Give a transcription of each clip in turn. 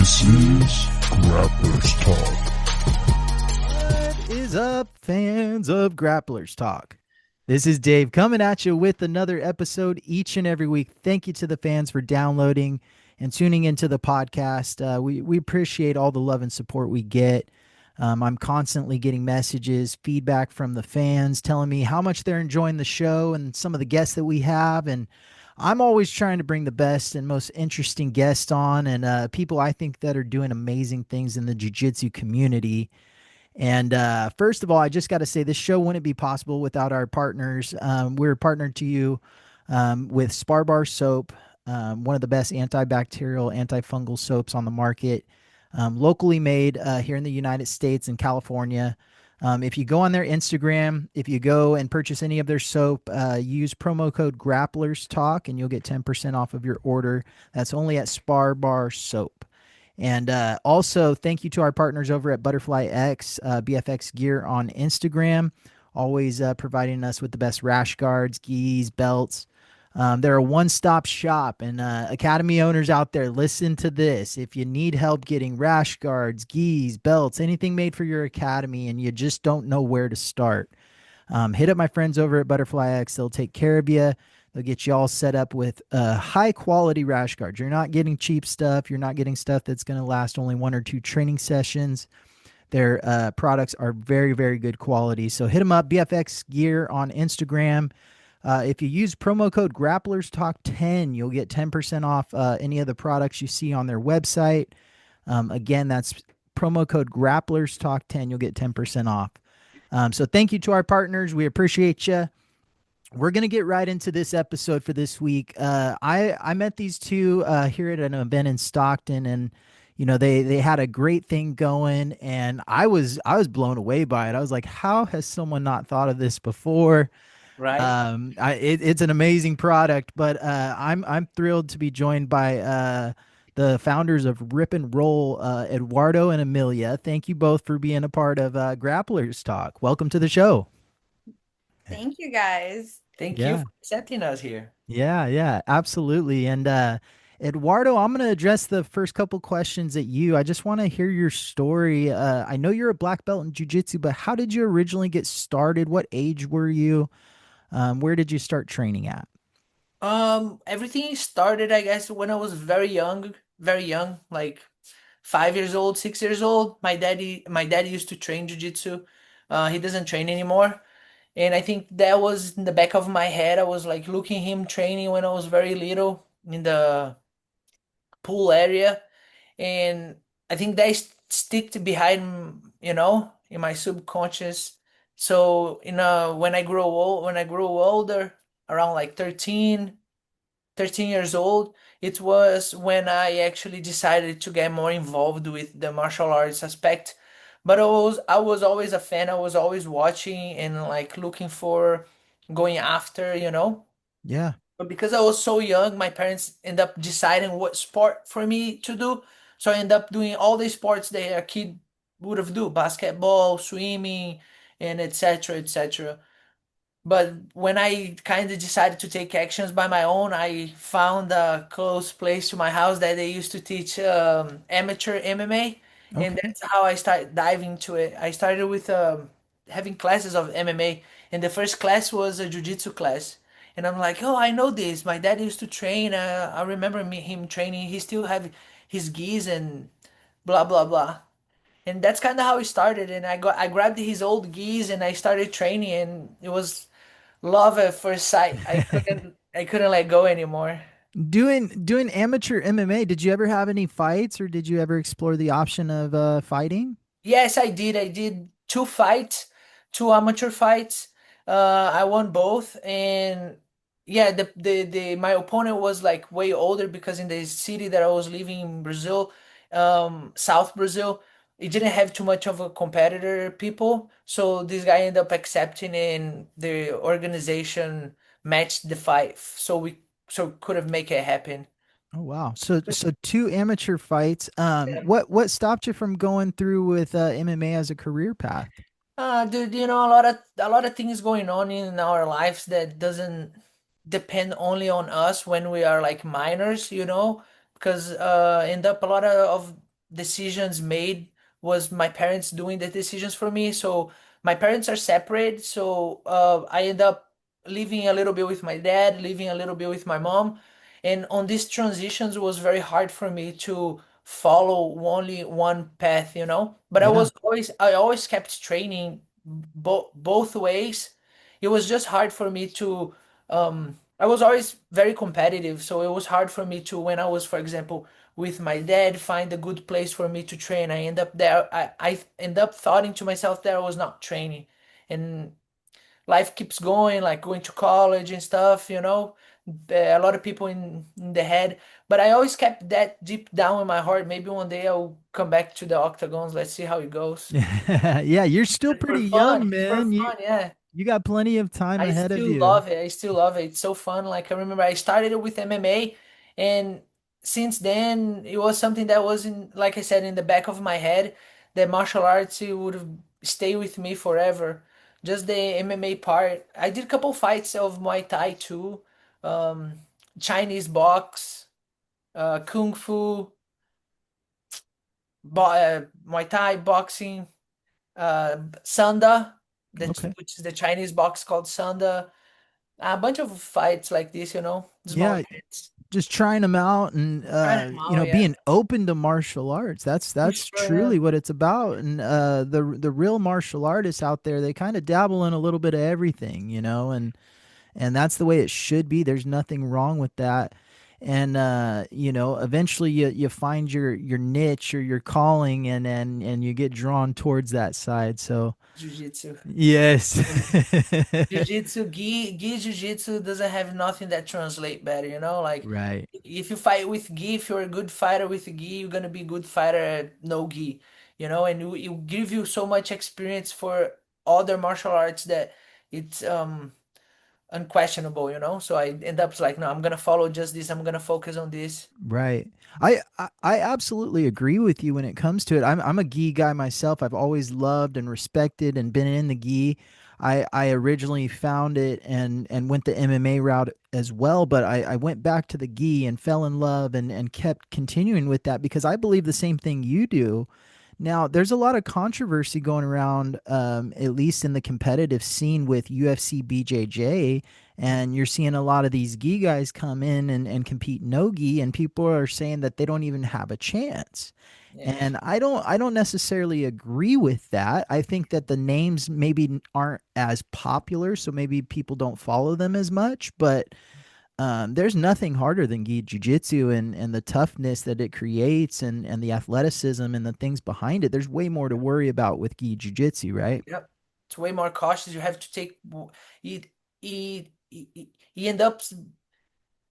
This is Grapplers Talk. What is up, fans of Grapplers Talk? This is Dave coming at you with another episode each and every week. Thank you to the fans for downloading and tuning into the podcast. We appreciate all the love and support we get. I'm constantly getting messages, feedback from the fans telling me how much they're enjoying the show and some of the guests that we have. And I'm always trying to bring the best and most interesting guests on and people I think that are doing amazing things in the jiu-jitsu community. And first of all, I just got to say this show wouldn't be possible without our partners. We're partnered to you with Spar Bar Soap, one of the best antibacterial, antifungal soaps on the market, locally made here in the United States and California. If you go on their Instagram, if you go and purchase any of their soap, use promo code Grapplers Talk and you'll get 10% off of your order. That's only at Spar Bar Soap. And also, thank you to our partners over at Butterfly X, BFX Gear on Instagram, always providing us with the best rash guards, gis, belts. They're a one stop shop. And Academy owners out there, listen to this. If you need help getting rash guards, gis, belts, anything made for your Academy, and you just don't know where to start, hit up my friends over at Butterfly X. They'll take care of you. They'll get you all set up with high quality rash guards. You're not getting cheap stuff. You're not getting stuff that's going to last only one or two training sessions. Their products are very, very good quality. So hit them up, BFX Gear on Instagram. If you use promo code Grapplers Talk 10, you'll get 10% off any of the products you see on their website. Again, that's promo code Grapplers Talk 10. You'll get 10% off. So thank you to our partners. We appreciate you. We're gonna get right into this episode for this week. I met these two here at an event in Stockton, and they had a great thing going, and I was blown away by it. I was like, how has someone not thought of this before? Right? It's an amazing product, but I'm thrilled to be joined by the founders of RipNRoll, Eduardo and Amelia. Thank you both for being a part of Grapplers Talk. Welcome to the show. Thank you guys. Thank you Yeah. for accepting us here. Yeah, absolutely. And Eduardo, I'm going to address the first couple questions at you. I just want to hear your story. I know you're a black belt in jiu-jitsu, but how did you originally get started? What age were you? Where did you start training at? Everything started, I guess, when I was very young, like 5 years old, 6 years old. My dad used to train jiu-jitsu. He doesn't train anymore. And I think that was in the back of my head. I was like looking him training when I was very little in the pool area. And I think that sticked behind, in my subconscious. So, when I grew older, around like 13 years old, it was when I actually decided to get more involved with the martial arts aspect. But I was always a fan. I was always watching and like looking for going after. Yeah. But because I was so young, my parents end up deciding what sport for me to do. So I end up doing all the sports that a kid would have do, basketball, swimming, and etc. etc. But when I kind of decided to take actions by my own, I found a close place to my house that they used to teach amateur MMA, and Okay. that's how I started diving into it. I started with having classes of MMA, and the first class was a jiu-jitsu class. And I'm like, oh, I know this. My dad used to train. I remember him training. He still have his gis and blah blah blah. And that's kind of how it started. And I grabbed his old gis and I started training, and it was love at first sight. I couldn't let go anymore. Doing amateur MMA, did you ever have any fights or did you ever explore the option of fighting? Yes, I did. I did two fights, two amateur fights. I won both, and yeah, the my opponent was like way older because in the city that I was living in Brazil, South Brazil, it didn't have too much of a competitor people. So this guy ended up accepting, and the organization matched the fight, so could have make it happen. Oh wow. So two amateur fights. What stopped you from going through with MMA as a career path? Dude, a lot of things going on in our lives that doesn't depend only on us when we are like minors, because end up a lot of decisions made was my parents doing the decisions for me. So my parents are separate, so I end up living a little bit with my dad, living a little bit with my mom, and on these transitions it was very hard for me to follow only one path, you know. But Yeah. I always kept training both ways. It was just hard for me to I was always very competitive, so it was hard for me to, when I was, for example, with my dad, find a good place for me to train. I end up there. I end up thoughting to myself that I was not training, and life keeps going, like going to college and stuff. You know, a lot of people in the head, but I always kept that deep down in my heart. Maybe one day I'll come back to the octagons. Let's see how it goes. Yeah, you're still But for pretty fun, young, it's for man. You fun, yeah. you got plenty of time I ahead of still you. love it. I still love it. It's so fun. Like I remember I started it with MMA, and since then it was something that was in, like I said, in the back of my head, that martial arts it would stay with me forever. Just the MMA part. I did a couple fights of Muay Thai too, um, Chinese box, Kung Fu, Muay Thai boxing, Sanda, that's Okay. which is the Chinese box called Sanda, a bunch of fights like this, you know, small Yeah, events. just trying them out and Trying them out, yeah, being open to martial arts. for That's sure, yeah. truly what it's about. And the real martial artists out there, they kind of dabble in a little bit of everything, and that's the way it should be. There's nothing wrong with that. And eventually you find your niche or your calling, and you get drawn towards that side. So Jiu-jitsu. yes. Jiu-jitsu, gi jiu-jitsu doesn't have nothing that translate better, you know? Like Right. if you fight with gi, if you're a good fighter with gi, you're gonna be a good fighter at no gi, you know, and it give you so much experience for other martial arts that it's unquestionable, you know? So I end up like, no, I'm gonna follow just this, I'm gonna focus on this. Right. I absolutely agree with you when it comes to it. I'm a gi guy myself. I've always loved and respected and been in the gi. I originally found it and went the MMA route as well, but I went back to the gi and fell in love and kept continuing with that because I believe the same thing you do. Now, there's a lot of controversy going around, at least in the competitive scene with UFC BJJ, and you're seeing a lot of these gi guys come in and compete no gi, and people are saying that they don't even have a chance. Yeah. And I don't necessarily agree with that. I think that the names maybe aren't as popular, so maybe people don't follow them as much. But there's nothing harder than gi jiu-jitsu and the toughness that it creates and the athleticism and the things behind it. There's way more to worry about with gi jiu-jitsu, right? Yep. It's way more cautious. You have to take you, you end up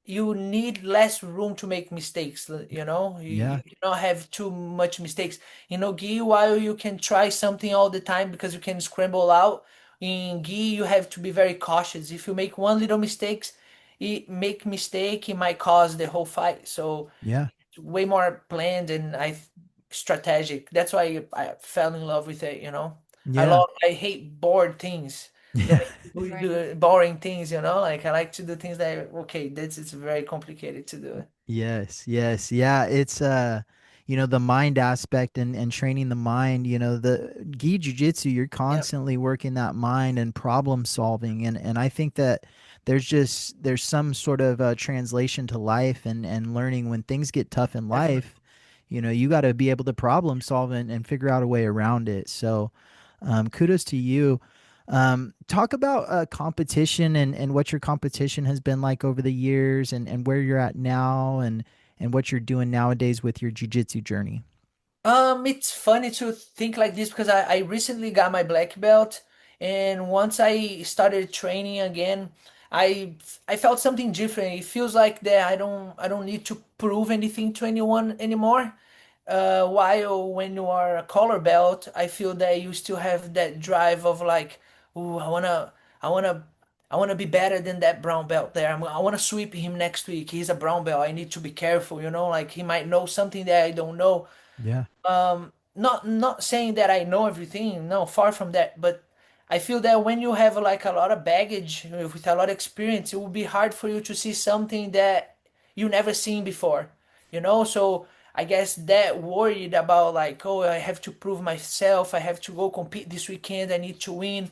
you need less room to make mistakes, you know. You Yeah. cannot have too much mistakes. You know, gi, while you can try something all the time because you can scramble out, in gi you have to be very cautious. If you make one little mistakes, it might cause the whole fight. So Yeah. way more planned and strategic. That's why I fell in love with it, you know. Yeah. I hate bored things. The way people Right. do boring things, you know, like I like to do things that okay, that's it's very complicated to do. Yes, yes. Yeah, it's the mind aspect and training the mind, the gi jujitsu, you're Yep, constantly working that mind and problem solving and I think that there's some sort of translation to life and learning when things get tough in definitely. life, you got to be able to problem solve and figure out a way around it. So, kudos to you. Talk about competition and what your competition has been like over the years and where you're at now and what you're doing nowadays with your jujitsu journey. It's funny to think like this because I recently got my black belt, and once I started training again, I felt something different. It feels like that I don't need to prove anything to anyone anymore. While when you are a color belt, I feel that you still have that drive of like, ooh, I wanna, I wanna be better than that brown belt there. I wanna sweep him next week. He's a brown belt. I need to be careful, you know, like he might know something that I don't know. Yeah. Not saying that I know everything, no, far from that, but I feel that when you have like a lot of baggage with a lot of experience, it will be hard for you to see something that you never seen before, you know. So I guess that worried about like, oh, I have to prove myself, I have to go compete this weekend, I need to win,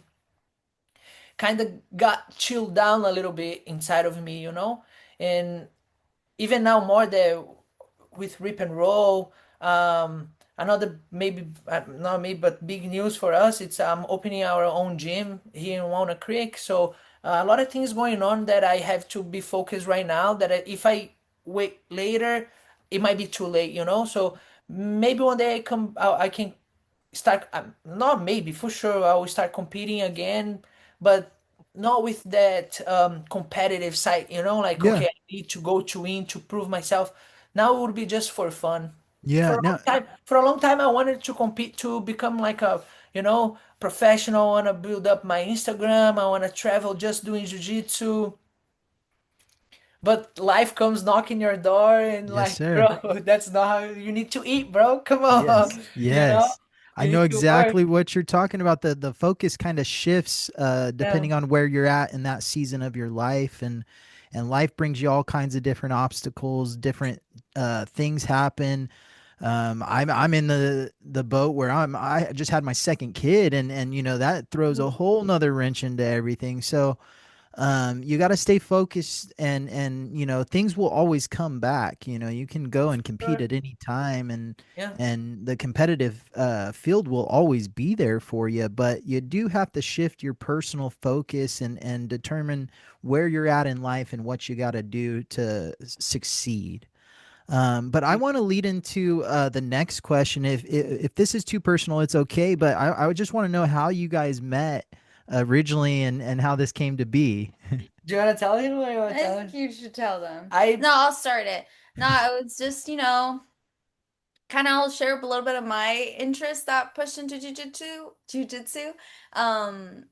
kind of got chilled down a little bit inside of me, you know? And even now more that with Rip and Roll, another maybe not maybe but big news for us. It's opening our own gym here in Walnut Creek. So a lot of things going on that I have to be focused right now. That if I wait later, it might be too late, you know. So maybe one day I can start. Not maybe for sure I will start competing again, but not with that competitive side, you know, like Yeah. okay, I need to go to win to prove myself. Now it would be just for fun. Yeah. Now, For a long time, I wanted to compete to become like a, you know, professional. I want to build up my Instagram. I want to travel just doing jiu-jitsu. But life comes knocking your door and yes, like, sir. bro, that's not how you need to eat, bro. Come Yes. on, you know, Yes. I you know need to work. exactly what you're talking about. The focus kind of shifts Yeah. depending on where you're at in that season of your life, and life brings you all kinds of different obstacles, different things happen. I'm in the boat where I just had my second kid, and you know that throws a whole nother wrench into everything. So you got to stay focused, and you know things will always come back. You know, you can go and compete Sure. at any time, Yeah. and the competitive field will always be there for you, but you do have to shift your personal focus and determine where you're at in life and what you got to do to succeed. But I want to lead into the next question. If this is too personal, it's okay. But I would just want to know how you guys met originally, and how this came to be. Do you want to tell him or you want I to tell think him? you should tell them. I No, I'll start it. No, it was just, kind of I'll share a little bit of my interest that pushed into jujitsu. Um,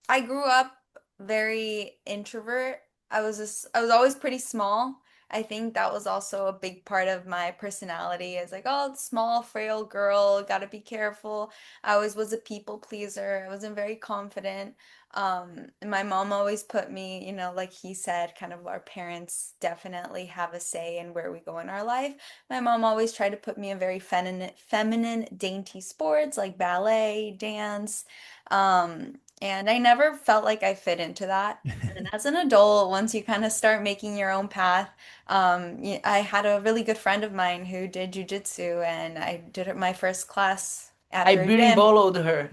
I grew up very introvert. I was always pretty small. I think that was also a big part of my personality. Is like, oh, small, frail girl, gotta be careful. I always was a people pleaser. I wasn't very confident. And my mom always put me, like he said, kind of our parents definitely have a say in where we go in our life. My mom always tried to put me in very feminine, dainty sports like ballet, dance. And I never felt like I fit into that. And as an adult, once you kind of start making your own path, I had a really good friend of mine who did jujitsu, and I did my first class at I her gym. birimboloed her.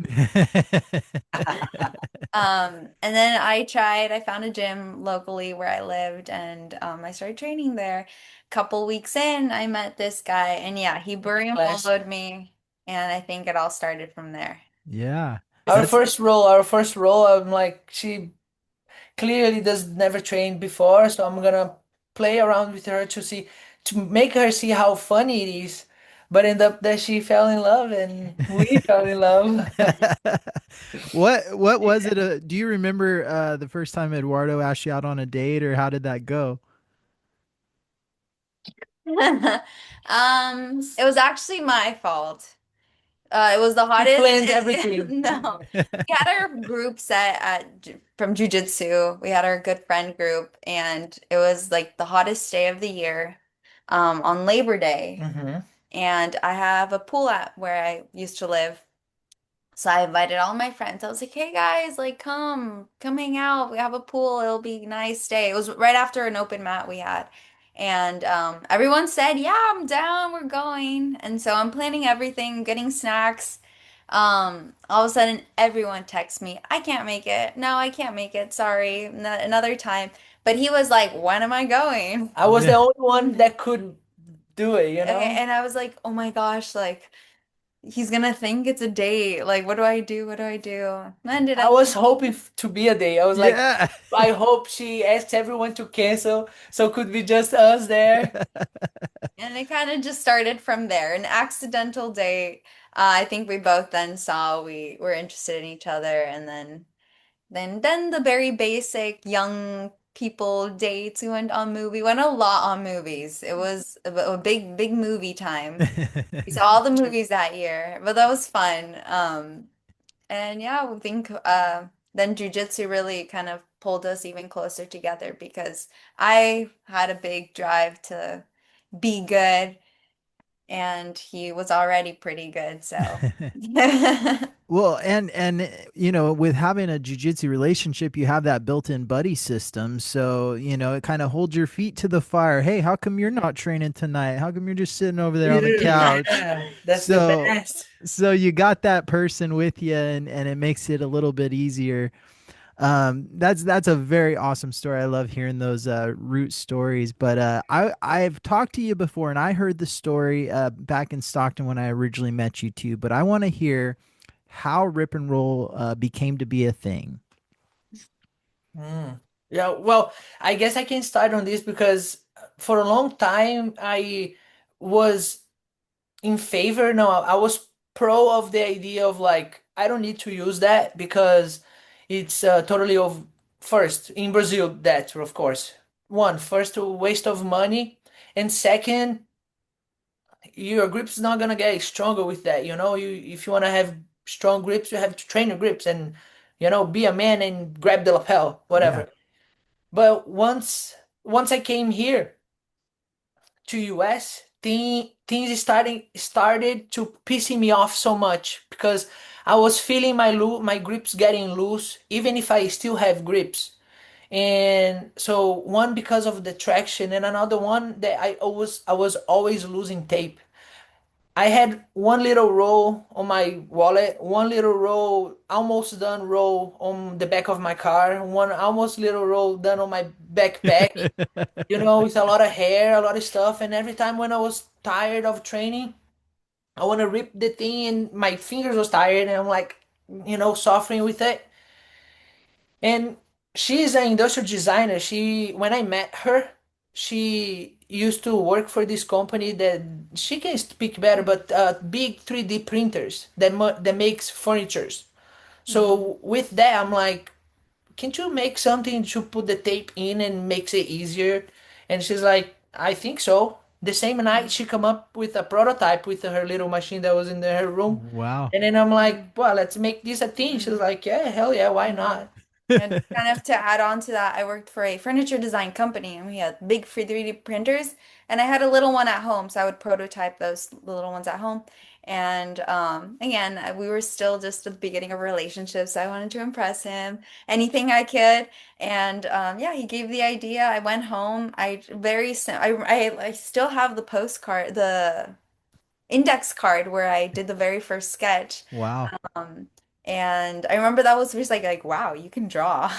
And then I found a gym locally where I lived, and I started training there. Couple weeks in, I met this guy, and yeah, he buried and Class. followed me, and I think it all started from there. Yeah, Our that's first role, I'm like, she clearly does never train before, so I'm gonna play around with her to see, to make her see how funny it is. But end up that she fell in love and we fell in love. what was it? Do you remember the first time Eduardo asked you out on a date, or how did that go? It was actually my fault. It was the She hottest. planned everything. No, we had our group set from jujitsu. We had our good friend group, and it was like the hottest day of the year, on Labor Day. Hmm. And I have a pool at where I used to live. So I invited all my friends. I was like, "Hey guys, like come hang out. We have a pool. It'll be a nice day." It was right after an open mat we had. And everyone said, "Yeah, I'm down. We're going." And so I'm planning everything, getting snacks. All of a sudden everyone texts me, "I can't make it. No, I can't make it. Sorry. Another time." But he was like, "When am I going?" I was the only one that could do it, you Okay, know? and I was like, "Oh my gosh, like he's gonna think it's a date. Like, what do I do? What do I do?" I ended I up, was hoping to be a day. I was like, Yeah. I hope she asks everyone to cancel, so could be just us there. and it kind of just started from there. An accidental date. I think we both then saw we were interested in each other, and then the very basic young people dates. We went a lot on movies. It was a big movie time. We saw all the movies that year, but that was fun. And yeah, we think then jujitsu really kind of pulled us even closer together because I had a big drive to be good, and he was already pretty good, so. Well, and with having a jujitsu relationship, you have that built-in buddy system. So, it kind of holds your feet to the fire. Hey, how come you're not training tonight? How come you're just sitting over there on the couch? Yeah, that's the So, best. so you got that person with you, and it makes it a little bit easier. That's a very awesome story. I love hearing those root stories. But I've talked to you before, and I heard the story back in Stockton when I originally met you too. But I want to hear how Rip and Roll became to be a thing. Mm. Yeah, well, I guess I can start on this because for a long time I was in favor. No, I was pro of the idea of like I don't need to use that because it's totally of first in Brazil that of course one first a waste of money, and second your grip's not gonna get stronger with that. You if you wanna have strong grips, you have to train your grips and be a man and grab the lapel, Yeah. whatever. But once I came here to US, things started to pissing me off so much because I was feeling my grips getting loose, even if I still have grips. And so one because of the traction, and another one that I was always losing tape. I had one little roll on my wallet, one little roll, almost done roll on the back of my car, one almost little roll done on my backpack, with a lot of hair, a lot of stuff. And every time when I was tired of training, I want to rip the thing and my fingers was tired and I'm like, suffering with it. And she's an industrial designer. When I met her, she used to work for this company that she can speak better, but big 3D printers that makes furnitures. So with that, I'm like, can't you make something to put the tape in and makes it easier? And she's like, I think so. The same night she come up with a prototype with her little machine that was in her room. Wow. And then I'm like, well, let's make this a thing. She's like, yeah, hell yeah, why not? And kind of to add on to that, I worked for a furniture design company and we had big free 3D printers. And I had a little one at home, so I would prototype those little ones at home. And again, we were still just at the beginning of a relationship, so I wanted to impress him anything I could. And yeah, he gave the idea. I went home. I still have the postcard, the index card where I did the very first sketch. Wow. Um, and I remember that was just like, wow, you can draw.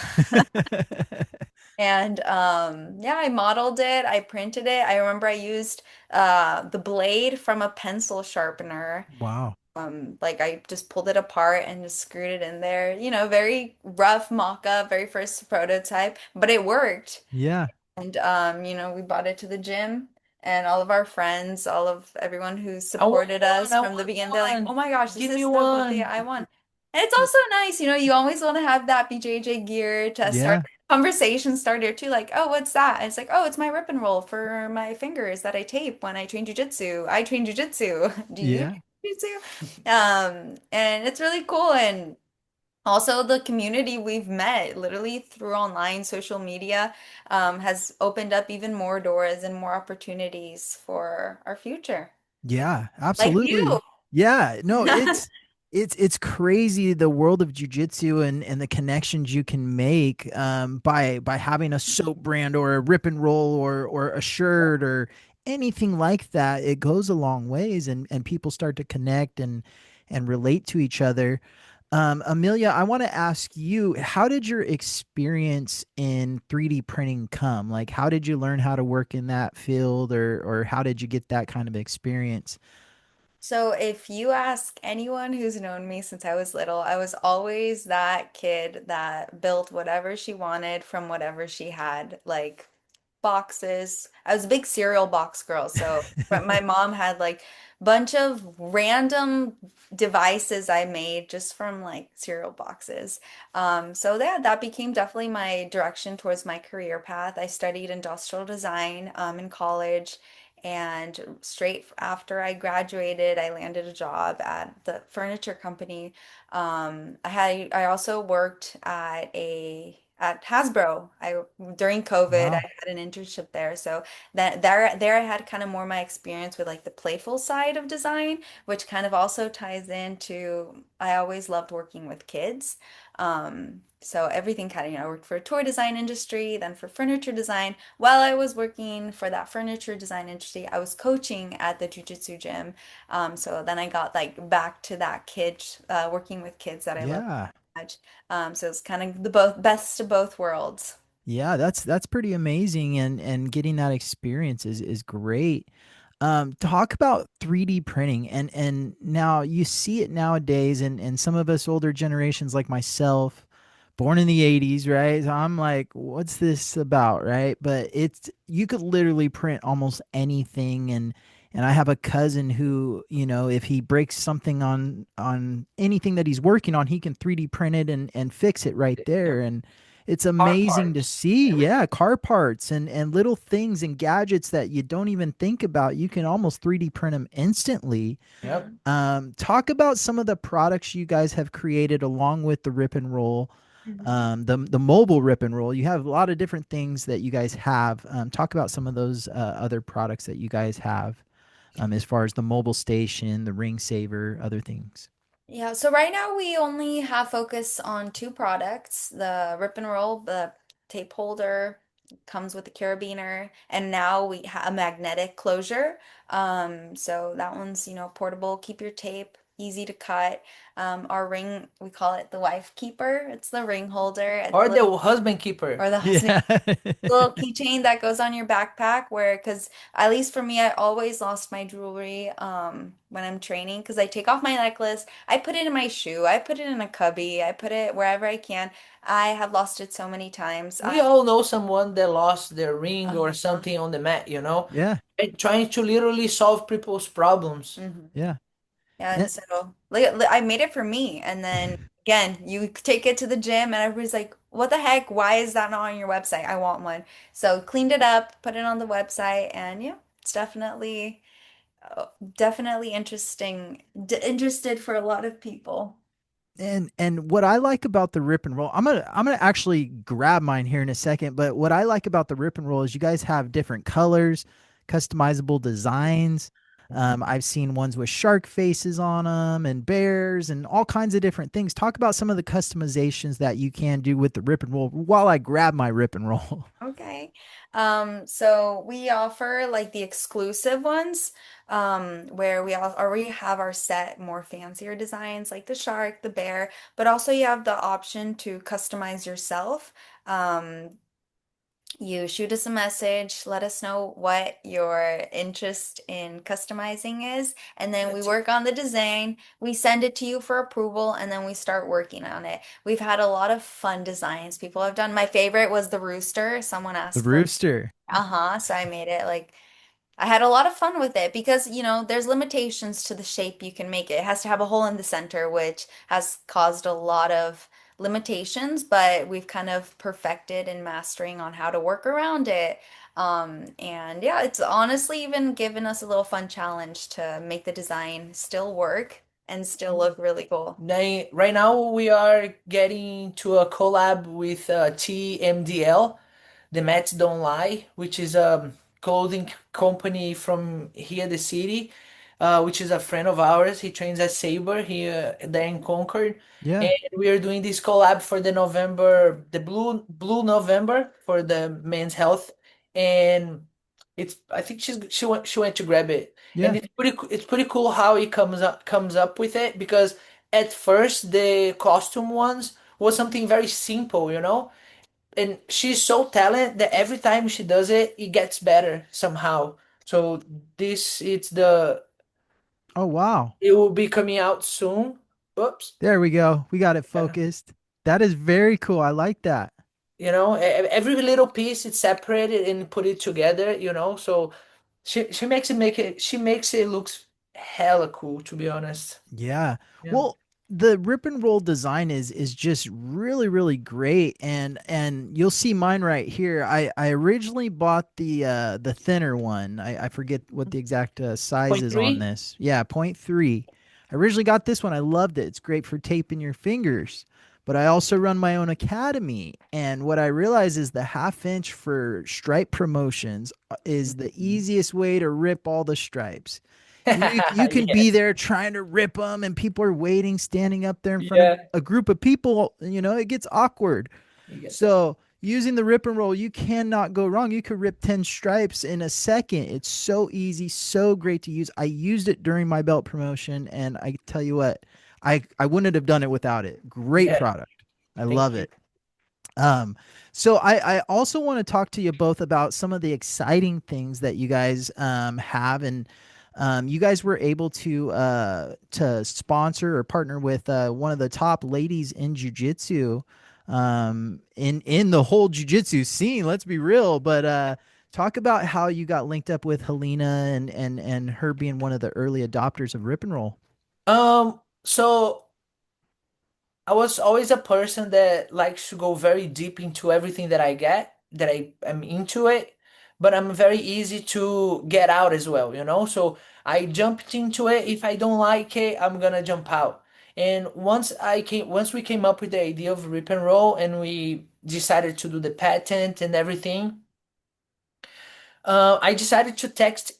And yeah, I modeled it, I printed it. I remember I used the blade from a pencil sharpener. Wow. Like I just pulled it apart and just screwed it in there. Very rough mock-up, very first prototype, but it worked. Yeah. And we bought it to the gym and all of our friends, all of everyone who I want supported one, us I from the want beginning, they're like, one. "Oh my gosh, this Give is me the company one. I want." And it's also nice, you always want to have that BJJ gear to start Yeah. conversation starter too, like, "Oh, what's that?" And it's like, "Oh, it's my rip and roll for my fingers that I tape when I train jujitsu. I train jujitsu. Do you Yeah. train jujitsu?" And it's really cool and also, the community we've met literally through online social media has opened up even more doors and more opportunities for our future. Yeah, Like you. absolutely. Yeah, no, it's crazy the world of jujitsu and the connections you can make by having a soap brand or a rip and roll or a shirt or anything like that. It goes a long ways and people start to connect and relate to each other. Amelia, I want to ask you, how did your experience in 3D printing come? Like, how did you learn how to work in that field, or how did you get that kind of experience? So, if you ask anyone who's known me since I was little, I was always that kid that built whatever she wanted from whatever she had. Like, boxes. I was a big cereal box girl, so but my mom had like bunch of random devices I made just from like cereal boxes. So yeah, that became definitely my direction towards my career path. I studied industrial design in college, and straight after I graduated, I landed a job at the furniture company. I also worked at a at Hasbro. I during COVID, I Wow. had an internship there. So that there I had kind of more my experience with like the playful side of design, which kind of also ties into I always loved working with kids. So everything kind of, I worked for a toy design industry, then for furniture design. While I was working for that furniture design industry, I was coaching at the jujitsu gym. So then I got like back to that working with kids that I love Yeah. so much. So it's kind of the both best of both worlds. Yeah, that's pretty amazing, and getting that experience is great. Talk about 3D printing, and now you see it nowadays, and some of us older generations like myself, born in the 80s, right? So I'm like, what's this about, right? But it's you could literally print almost anything, and I have a cousin who, if he breaks something on anything that he's working on, he can 3D print it and fix it right there. Yep. And it's Car amazing to parts, see. Yeah, everything. car parts and little things and gadgets that you don't even think about. You can almost 3D print them instantly. Yep. Mhm. Talk about some of the products you guys have created along with the Rip and Roll, Mhm. the mobile Rip and Roll. You have a lot of different things that you guys have. Talk about some of those other products that you guys have, as far as the mobile station, the ring saver, other things. Yeah, so right now we only have focus on two products, the Rip and Roll, the tape holder comes with a carabiner, and now we have a magnetic closure. So that one's, portable, keep your tape, easy to cut. Our ring, we call it the wife keeper. It's the ring holder. It's Or the husband keeper. or the husband Yeah. little keychain that goes on your backpack where because at least for me I always lost my jewelry when I'm training because I take off my necklace, I put it in my shoe, I put it in a cubby, I put it wherever I can. I have lost it so many times. We all know someone that lost their ring or Uh-huh. something on the mat, you know? Yeah. And trying to literally solve people's problems. Mhm. Yeah. Yeah, and And, so I made it for me. And then again, you take it to the gym and everybody's like, what the heck? Why is that not on your website? I want one. So cleaned it up, put it on the website, and yeah, it's uh, definitely interested for a lot of people. and what I like about the Rip and Roll, I'm gonna actually grab mine here in a second. But what I like about the Rip and Roll is you guys have different colors, customizable designs. I've seen ones with shark faces on them and bears and all kinds of different things. Talk about some of the customizations that you can do with the Rip and Roll while I grab my Rip and Roll. Okay. So we offer like the exclusive ones, where we already have our set more fancier designs like the shark, the bear, but also you have the option to customize yourself. Um, You shoot us a message, let us know what your interest in customizing is, and then we That's it. work on the design. We send it to you for approval, and then we start working on it. We've had a lot of fun designs people have done. My favorite was the rooster. Someone The asked for, rooster. uh-huh, so I made it like I had a lot of fun with it because, there's limitations to the shape you can make it. It has to have a hole in the center, which has caused a lot of limitations, but we've kind of perfected and mastering on how to work around it. And yeah, it's honestly even given us a little fun challenge to make the design still work and still look really cool. Right now, we are getting to a collab with TMDL, The Mats Don't Lie, which is a clothing company from here, the city, which is a friend of ours. He trains at Saber here there in Concord. Yeah. And we are doing this collab for the November, the Blue November for the men's health. And I think she went to grab it. And Yeah. it's pretty cool how he comes up with it because at first the costume ones was something very simple, and she's so talented that every time she does it, it gets better somehow. So this it's the Oh wow. it will be coming out soon. Oops. There we go. We got it Yeah. focused. That is very cool. I like that. Every little piece is separated and put it together, so she makes it looks hella cool, to be honest. Yeah. Yeah. Well, the Rip and Roll design is just really really great, and you'll see mine right here. I originally bought the thinner one. I forget what the exact size Point is on three. this. Yeah, point 0.3. I originally got this one. I loved it. It's great for taping your fingers. but I also run my own academy. And what I realize is the half inch for stripe promotions is the easiest way to rip all the stripes. You can be Yes. there trying to rip them, and people are waiting, standing up there in front of Yeah. a group of people. It gets awkward. You get that. So using the rip and roll, you cannot go wrong. You could rip 10 stripes in a second. It's so easy, so great to use. I used it during my belt promotion, and I tell you what, I wouldn't have done it without it. Great Yeah. product. I Thank love you. it. Um, so I also want to talk to you both about some of the exciting things that you guys have, and you guys were able to sponsor or partner with one of the top ladies in jujitsu, in the whole jujitsu scene. Let's be real, but talk about how you got linked up with Helena and her being one of the early adopters of Rip and Roll. So I was always a person that likes to go very deep into everything that I get, that I am into it, but I'm very easy to get out as well, you know? So I jumped into it. If I don't like it, I'm gonna jump out. And once we came up with the idea of Rip and Roll and we decided to do the patent and everything, I decided to text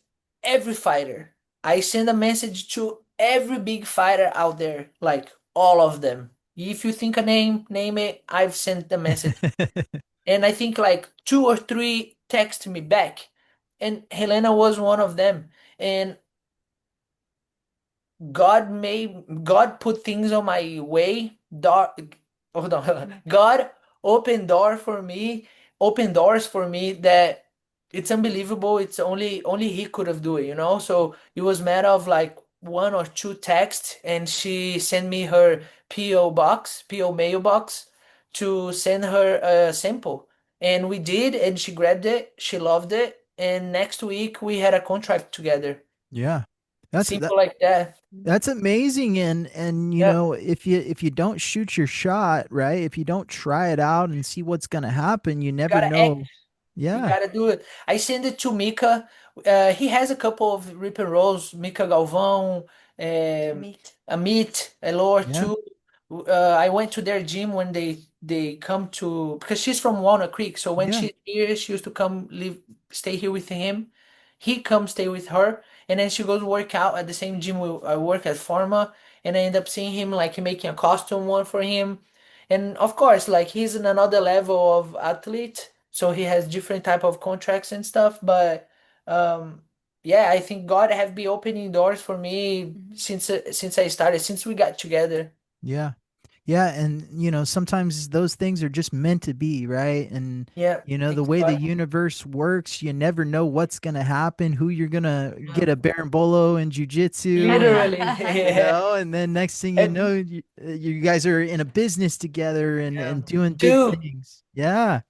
every fighter. I send a message to every big fighter out there, like all of them. If you think a name, name it. I've sent the message, and I think like two or three text me back, and Helena was one of them. And God put things on my way. Hold on. God opened door for me, opened doors for me that it's unbelievable. It's only he could have do it, you know? So it was matter of like one or two texts, and she sent me her PO mailbox to send her a sample. And we did, and she grabbed it, she loved it, and next week we had a contract together. Yeah, that's that. Simple like that. That's amazing. And Yeah, if you don't shoot your shot, right? If you don't try it out and see what's gonna happen, you you never gotta act. know. You Yeah. gotta do it. I sent it to Mika. He has a couple of Rip and Rolls, Mika Galvão, Meat. Amit, Elor Yeah. too. I went to their gym when they come to, because she's from Walnut Creek. So when Yeah. she's here, she used to come live, stay here with him. He comes stay with her, and then she goes work out at the same gym I work at Pharma, and I end up seeing him like making a costume one for him. And of course, like he's in another level of athlete, so he has different type of contracts and stuff. But um, yeah, I think God have been opening doors for me Mhm. since I started, since we got together. Yeah. Yeah, and sometimes those things are just meant to be, right? And Yeah, the thanks way the God. universe works, you never know what's gonna happen, who you're gonna Yeah. get a Berimbolo in jujitsu, and Literally, yeah. and then next thing you know, And you guys are in a business together yeah, and doing big two, things. Yeah.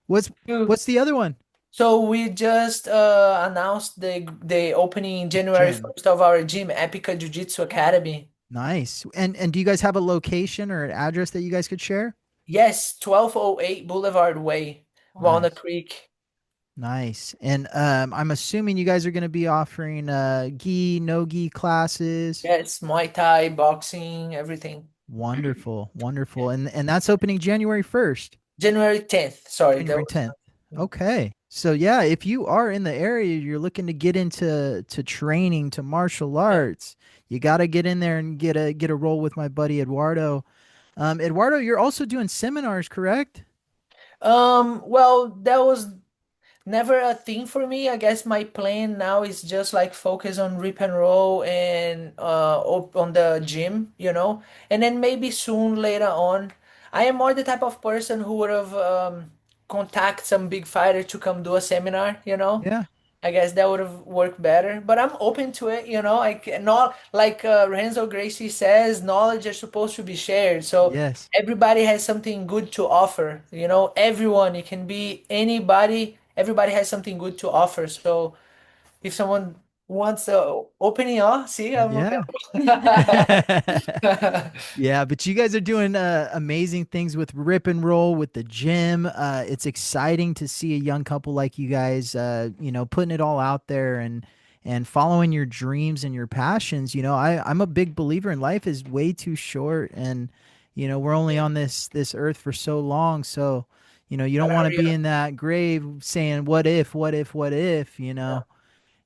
two. What's the other one? So we just announced the opening The January gym. 1st of our gym, Epica Jiu-Jitsu Academy. Nice. And do you guys have a location or an address that you guys could share? Yes, 1208 Boulevard Way, Walnut Nice. Creek. Nice. And I'm assuming you guys are going to be offering gi, no gi classes. Yes, Muay Thai, boxing, everything. Wonderful. Yeah. Wonderful. And that's opening January 1st. January 10th. Sorry, that January was 10th. Okay. So yeah, if you are in the area, you're looking to get into training to martial yeah. arts, you got to get in there and get a roll with my buddy Eduardo. Eduardo, you're also doing seminars, correct? Well, that was never a thing for me. I guess my plan now is just like focus on Rip and Roll and on the gym, you know, and then maybe soon later on. I am more the type of person who would have contact some big fighter to come do a seminar, you know. Yeah. I guess that would have worked better, but I'm open to it, you know. I can not like Renzo Gracie says, knowledge is supposed to be shared. So Yes. everybody has something good to offer, you know. Everyone, it can be anybody. Everybody has something good to offer. So if someone wants a opening, see, I'm Yeah. available. Yeah, but you guys are doing amazing things with Rip and Roll with the gym. It's exciting to see a young couple like you guys, putting it all out there and following your dreams and your passions. I'm a big believer in life is way too short, and we're only Yeah. on this earth for so long, so you don't Gotta want to hurry be up. in that grave saying what if, what if, what if, Yeah.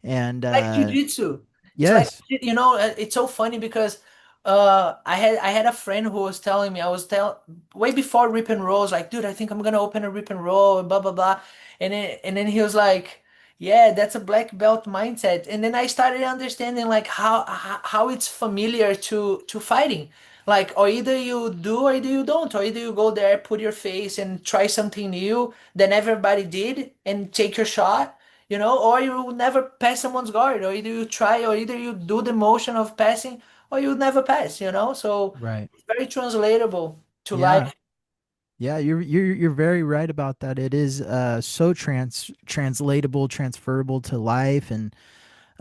and Like jujitsu. It's like, yes. it's so funny because I had a friend who was telling me, I was tell way before Rip and Rolls, like, dude, I think I'm gonna open a Rip and Roll and blah blah blah. And then he was like, yeah, that's a black belt mindset. And then I started understanding like how it's familiar to fighting. Like, or either you do or either you don't, or either you go there, put your face and try something new than everybody did and take your shot, or you will never pass someone's guard, or either you try, or either you do the motion of passing, or you never pass. So Right. it's very translatable to Yeah. life. Yeah, you're very right about that. It is so translatable, transferable to life, and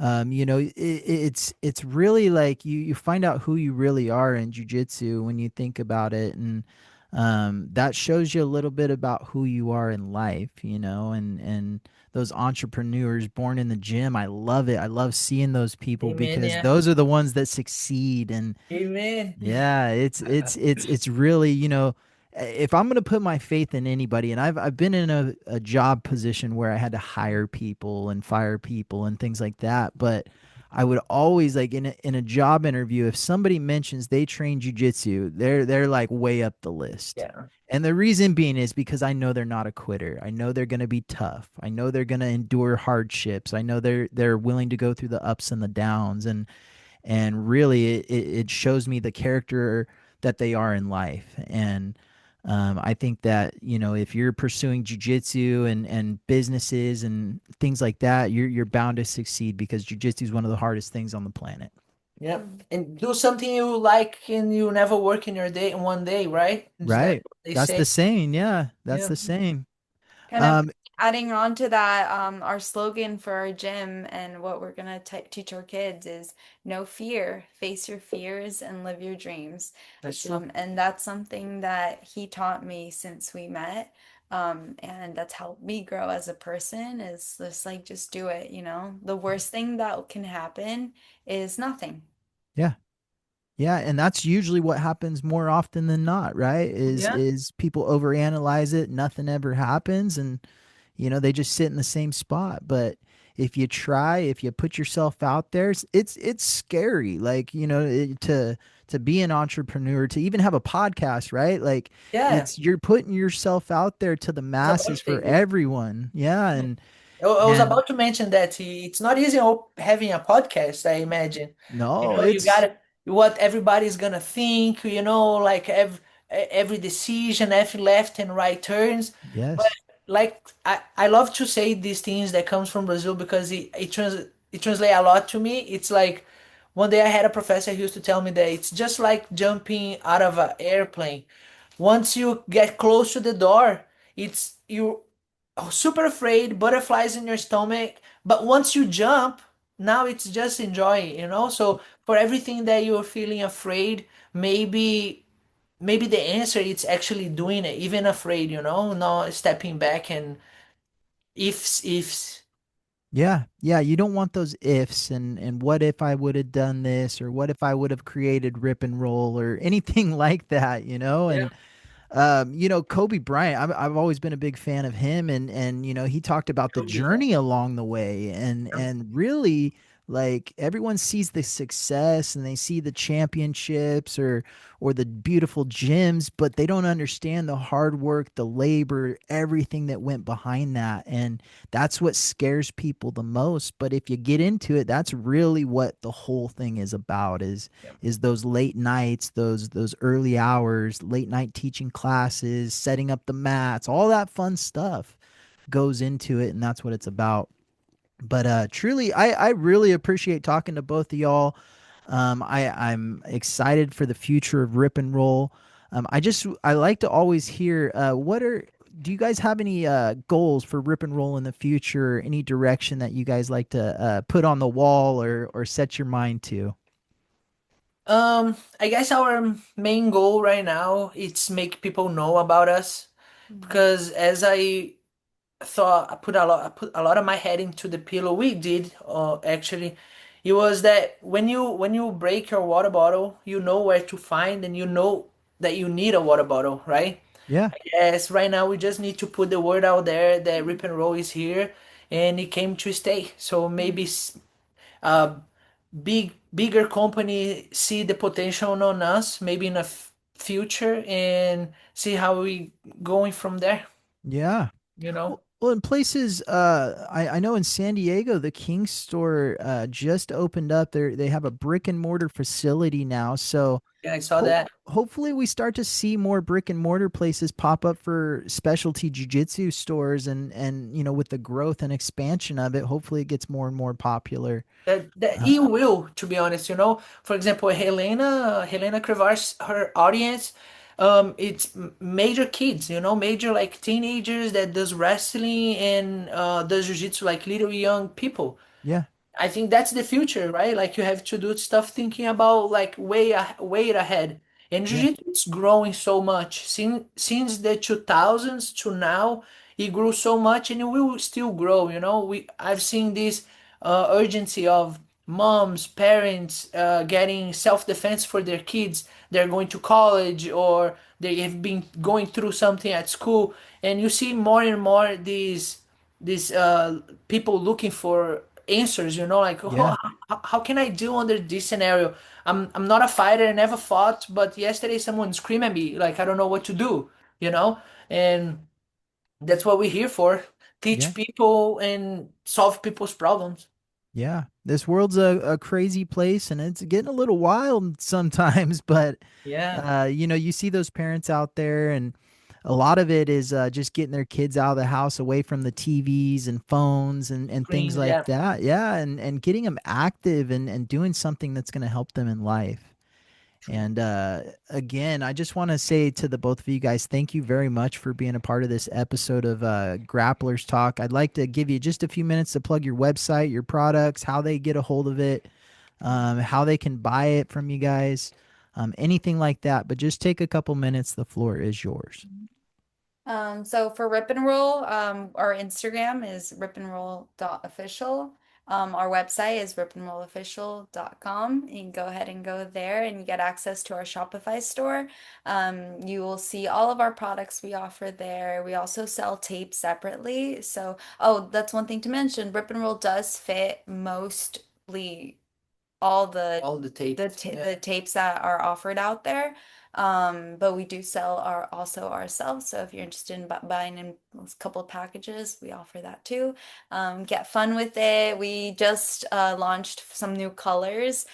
it's really like you find out who you really are in jujitsu when you think about it, and that shows you a little bit about who you are in life, and those entrepreneurs born in the gym, I love it. I love seeing those people Amen. because Yeah. those are the ones that succeed, and Amen. yeah, it's really, if I'm gonna put my faith in anybody, and I've been in a job position where I had to hire people and fire people and things like that, but I would always like in a job interview, if somebody mentions they train jujitsu, they're like way up the list. Yeah. And the reason being is because I know they're not a quitter. I know they're gonna be tough. I know they're gonna endure hardships. I know they're willing to go through the ups and the downs, and really it shows me the character that they are in life. And I think that if you're pursuing jujitsu and businesses and things like that, you're bound to succeed because jujitsu is one of the hardest things on the planet. Yeah. Mm. And do something you like and you never work in one day, right? That's Right. what they That's the say. saying. Yeah, that's Yeah. the saying. Kind of um adding on to that, our slogan for our gym and what we're gonna teach our kids is no fear, face your fears and live your dreams. That's true. And that's something that he taught me since we met. And that's helped me grow as a person is just like, just do it, you know? The worst thing that can happen is nothing. yeah. Yeah, and that's usually what happens more often than not, right? Is Yeah. is people overanalyze it, nothing ever happens, and they just sit in the same spot. But if you try, if you put yourself out there, it's scary. Like, to be an entrepreneur, to even have a podcast, right? Like Yeah. you're putting yourself out there to the I was about masses to say for this. everyone. Yeah, I was and about to mention that it's not easy having a podcast, I imagine. no, You it's got what everybody's gonna think, like every decision, every left and right turns. But yes. like I love to say these things that comes from Brazil because it translate a lot to me. It's like one day I had a professor who used to tell me that it's just like jumping out of an airplane. Once you get close to the door, it's you super afraid, butterflies in your stomach. But once you jump, now it's just enjoy. So for everything that you're feeling afraid, maybe the answer is actually doing it, even afraid, not stepping back and ifs. Yeah, yeah, you don't want those ifs and what if I would have done this, or what if I would have created Rip and Roll or anything like that, Yeah. and Kobe Bryant, I've always been a big fan of him, and he talked about the Kobe is awesome. journey along the way, and really, like, everyone sees the success and they see the championships or the beautiful gyms, but they don't understand the hard work, the labor, everything that went behind that, and that's what scares people the most. But if you get into it, that's really what the whole thing is about, Yeah. is those late nights, those early hours, late night teaching classes, setting up the mats, all that fun stuff goes into it, and that's what it's about. But truly, I really appreciate talking to both of y'all. I'm excited for the future of Rip and Roll. I like to always hear what are do you guys have any goals for Rip and Roll in the future? Any direction that you guys like to put on the wall or set your mind to? I guess our main goal right now is make people know about us Mhm. because as I thought I put a lot of my head into the pillow. We did actually. It was that when you break your water bottle, you know where to find and you know that you need a water bottle, right? Yeah. Yes, right now we just need to put the word out there that Rip and Roll is here and it came to stay. So maybe uh, bigger company see the potential on us, maybe in a future, and see how we going from there, Yeah. you know? Well, in places, I know in San Diego, the King store just opened up. They have a brick and mortar facility now. So Yeah, I saw that. hopefully we start to see more brick and mortar places pop up for specialty jujitsu stores, and with the growth and expansion of it, hopefully it gets more and more popular. That Uh, you will, to be honest, you know. For example, Helena Krivars, her audience, it's major kids, you know, major like teenagers that does wrestling and does jiu-jitsu like little young people. yeah, I think that's the future, right? Like you have to do stuff thinking about like way ahead. And yeah, jiu-jitsu is growing so much since the 2000s to now. It grew so much and it will still grow. You know, we I've seen this urgency of moms, parents getting self-defense for their kids. They're going to college or they have been going through something at school, and you see more and more these people looking for answers, you know, like yeah, how can I do under this scenario? I'm not a fighter, I never fought, but yesterday someone screamed at me like I don't know what to do, you know. And that's what we're here for, yeah. teach people and solve people's problems. Yeah, this world's a crazy place, and it's getting a little wild sometimes, but Yeah, you see those parents out there, and a lot of it is just getting their kids out of the house, away from the TVs and phones and things screens, like yeah. that. Yeah, and getting them active and doing something that's going to help them in life. True. And again, I just want to say to the both of you guys, thank you very much for being a part of this episode of Grapplers Talk. I'd like to give you just a few minutes to plug your website, your products, how they get a hold of it, how they can buy it from you guys, anything like that. But just take a couple minutes. The floor is yours. So for Rip and Roll, our Instagram is ripandroll.official. Our website is ripandrollofficial.com. You can go ahead and go there and you get access to our Shopify store. You will see all of our products we offer there. We also sell tape separately. So, oh, that's one thing to mention. Rip and Roll does fit mostly all All the tape. Yeah. the tapes that are offered out there. But we do sell our also ourselves. So if you're interested in buying in a couple of packages, we offer that too. Get fun with it. We just launched some new colors.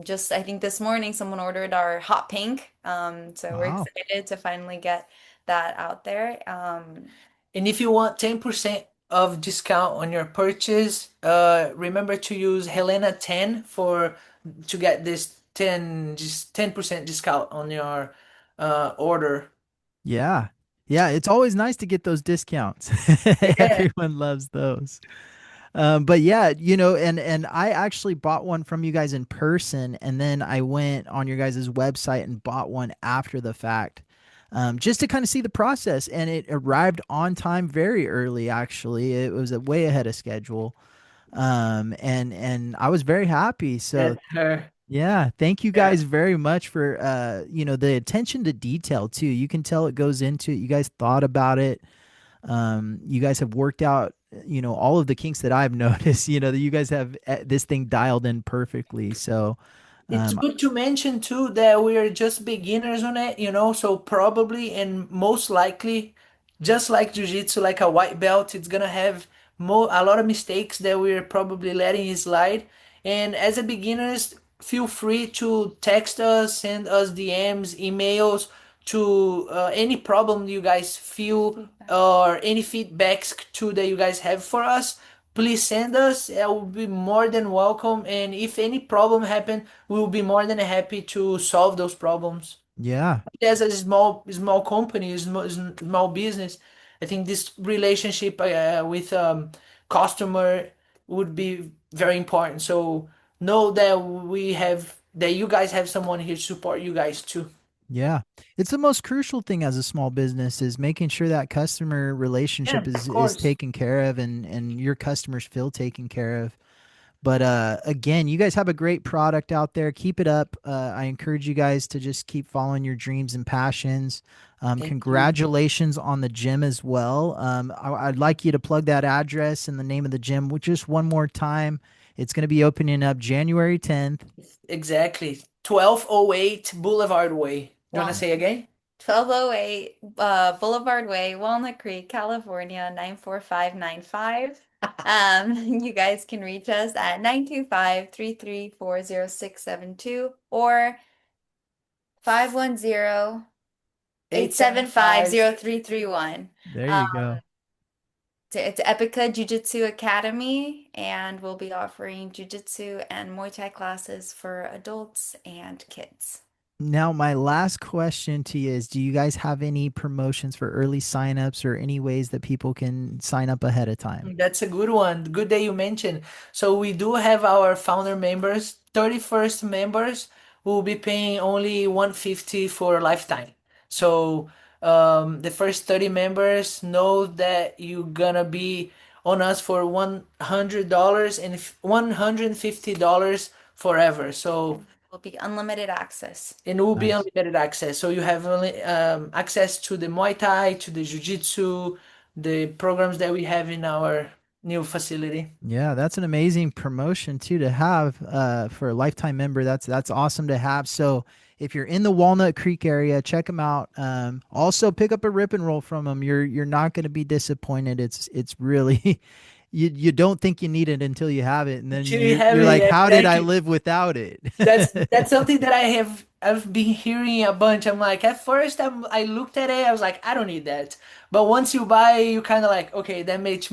Just I think this morning someone ordered our hot pink. So we're Wow. excited to finally get that out there. And if you want 10% of discount on your purchase, remember to use Helena 10 for to get this 10% discount on your order. Yeah. Yeah. It's always nice to get those discounts. Yeah, Everyone loves those. But yeah, and I actually bought one from you guys in person, and then I went on your guys' website and bought one after the fact, just to kind of see the process. And it arrived on time, very early. Actually, it was way ahead of schedule, and I was very happy. So that's her. yeah, thank you Yeah. guys very much for the attention to detail too. You can tell it goes into it. You guys thought about it. You guys have worked out, all of the kinks that I've noticed, that you guys have this thing dialed in perfectly. So, It's um, good to mention too that we are just beginners on it, you know, so probably and most likely, just like jiu-jitsu, like a white belt, it's gonna have a lot of mistakes that we're probably letting slide. And as a beginners, feel free to text us, send us DMs, emails to any problem you guys feel Feedback. or any feedbacks too that you guys have for us. Please send us. I will be more than welcome. And if any problem happen, we will be more than happy to solve those problems. yeah, As a small company, small business, I think this relationship with customer would be very important. So know that you guys have someone here to support you guys too. yeah. It's the most crucial thing as a small business is making sure that customer Yeah, relationship of is course. taken care of, and your customers feel taken care of. But again, you guys have a great product out there. Keep it up. I encourage you guys to just keep following your dreams and passions. Thank you. Congratulations on the gym as well. I'd like you to plug that address and the name of the gym just one more time. It's going to be opening up January 10th. Exactly. 1208 Boulevard Way. You want to say again? 1208 Boulevard Way, Walnut Creek, California, 94595. You guys can reach us at 925-334-0672 or 510-875-0331. There you go. It's Epica Jiu-Jitsu Academy, and we'll be offering Jiu-Jitsu and Muay Thai classes for adults and kids. Now, my last question to you is, do you guys have any promotions for early signups or any ways that people can sign up ahead of time? That's a good one. Good that you mentioned. So we do have our founder members, 31st members will be paying only $150 for a lifetime. So the first 30 members know that you're gonna be on us for $100 and $150 forever. So Will be unlimited access. and it will be Nice. unlimited access. So you have only access to the Muay Thai, to the Jiu-Jitsu, the programs that we have in our new facility. Yeah, that's an amazing promotion too to have for a lifetime member. That's awesome to have. So if you're in the Walnut Creek area, check them out. Also pick up a RipNRoll from them. You're not going to be disappointed. It's really you don't think you need it until you have it, and then Until you have you're it, like, yeah, how did I exactly. live without it? That's something that I've been hearing a bunch. I'm like, at first I looked at it, I was like, I don't need that. But once you buy, you kind of like, okay, that makes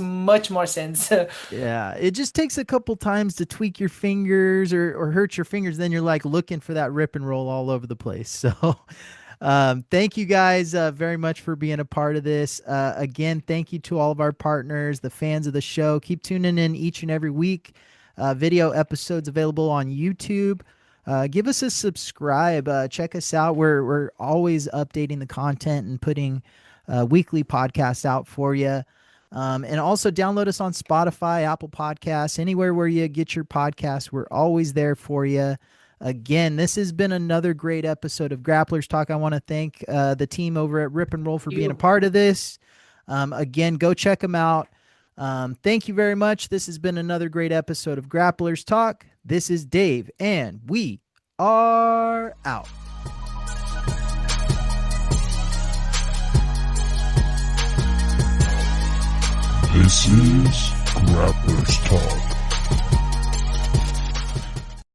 much more sense. Yeah, it just takes a couple times to tweak your fingers or hurt your fingers. Then you're like looking for that RipNRoll all over the place. So thank you guys very much for being a part of this. Again, thank you to all of our partners, the fans of the show. Keep tuning in each and every week. Video episodes available on YouTube. Give us a subscribe. Check us out. We're always updating the content and putting weekly podcasts out for you. And also download us on Spotify, Apple Podcasts, anywhere where you get your podcasts. We're always there for you. Again, this has been another great episode of Grapplers Talk. I want to thank the team over at RipNRoll for being a part of this. Again, go check them out. Thank you very much. This has been another great episode of Grapplers Talk. This is Dave, and we are out. This is Grapplers Talk.